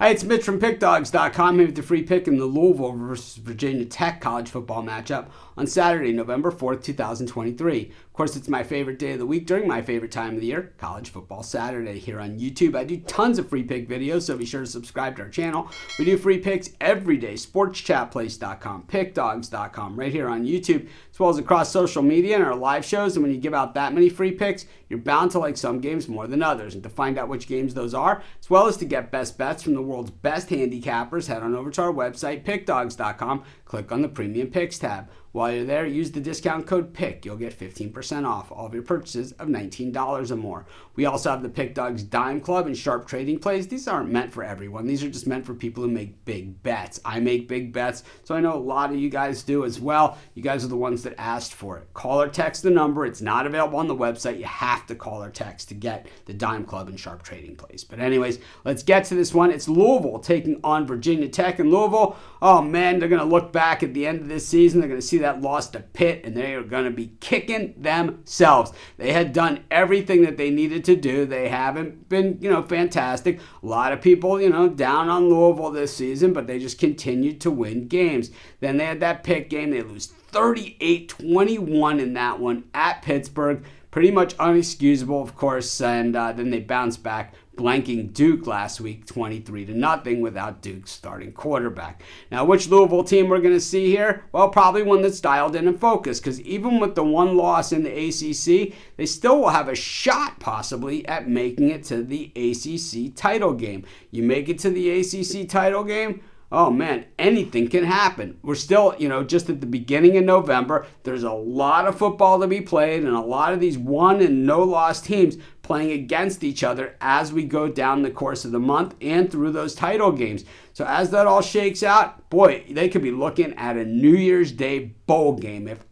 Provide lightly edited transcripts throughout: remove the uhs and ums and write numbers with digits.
Hi, it's Mitch from Pickdawgz.com here with the free pick in the Louisville versus Virginia Tech college football matchup on Saturday, November 4th, 2023. Of course, it's my favorite day of the week during my favorite time of the year, College Football Saturday here on YouTube. I do tons of free pick videos, so be sure to subscribe to our channel. We do free picks every day, sportschatplace.com, pickdawgz.com, right here on YouTube, as well as across social media and our live shows. And when you give out that many free picks, you're bound to like some games more than others. And to find out which games those are, as well as to get best bets from the world's best handicappers, head on over to our website, pickdawgz.com, click on the Premium Picks tab. While you're there, use the discount code PICK. You'll get 15% off all of your purchases of $19 or more. We also have the Pick Dawgz Dime Club and Sharp Trading Plays. These aren't meant for everyone. These are just meant for people who make big bets. I make big bets, so I know a lot of you guys do as well. You guys are the ones that asked for it. Call or text the number. It's not available on the website. You have to call or text to get the Dime Club and Sharp Trading Plays. But anyways, let's get to this one. It's Louisville taking on Virginia Tech. And Louisville, oh man, they're going to look back at the end of this season. They're going to see that loss to Pitt, and they are going to be kicking themselves. They had done everything that they needed to do. They haven't been, fantastic. A lot of people, down on Louisville this season, but they just continued to win games. Then they had that Pitt game. They lose 38-21 in that one at Pittsburgh. Pretty much unexcusable, of course, and then they bounced back, blanking Duke last week 23-0 without Duke's starting quarterback. Now, which Louisville team we're going to see here? Well, probably one that's dialed in and focused, because even with the one loss in the ACC, they still will have a shot possibly at making it to the ACC title game. You make it to the ACC title game, oh man, anything can happen. We're still, just at the beginning of November. There's a lot of football to be played and a lot of these won and no loss teams playing against each other as we go down the course of the month and through those title games. So as that all shakes out, boy, they could be looking at a New Year's Day bowl game if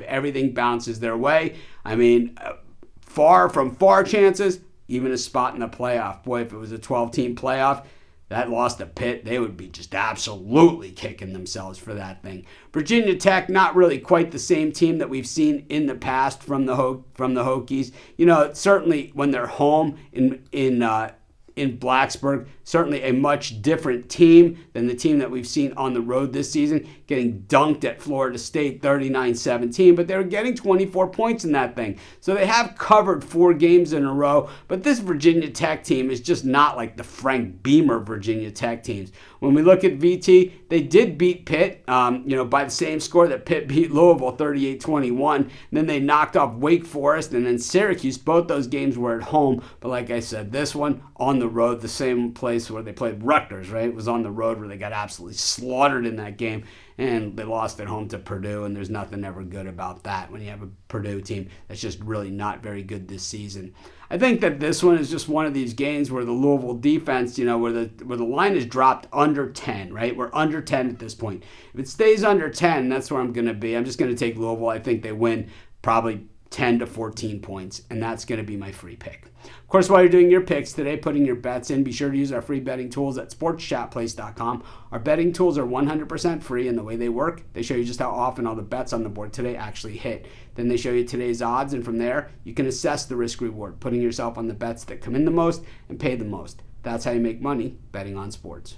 everything bounces their way. I mean, far chances, even a spot in the playoff. Boy, if it was a 12-team playoff, that loss to Pitt, they would be just absolutely kicking themselves for that thing. Virginia Tech, not really quite the same team that we've seen in the past from the Hokies. Certainly when they're home in Blacksburg, certainly a much different team than the team that we've seen on the road this season, getting dunked at Florida State 39-17, but they were getting 24 points in that thing. So they have covered 4 games in a row, but this Virginia Tech team is just not like the Frank Beamer Virginia Tech teams. When we look at VT, they did beat Pitt, by the same score that Pitt beat Louisville, 38-21. And then they knocked off Wake Forest and then Syracuse. Both those games were at home, but like I said, this one on the road, the same place where they played Rutgers, right? It was on the road where they got absolutely slaughtered in that game, and they lost at home to Purdue, and there's nothing ever good about that when you have a Purdue team that's just really not very good this season. I think that this one is just one of these games where the Louisville defense, where the line is dropped under 10, right? We're under 10 at this point. If it stays under 10, that's where I'm going to be. I'm just going to take Louisville. I think they win probably 10 to 14 points, and that's going to be my free pick. Of course, while you're doing your picks today, putting your bets in, be sure to use our free betting tools at sportschatplace.com. Our betting tools are 100% free, and the way they work, they show you just how often all the bets on the board today actually hit. Then they show you today's odds, and from there, you can assess the risk-reward, putting yourself on the bets that come in the most and pay the most. That's how you make money betting on sports.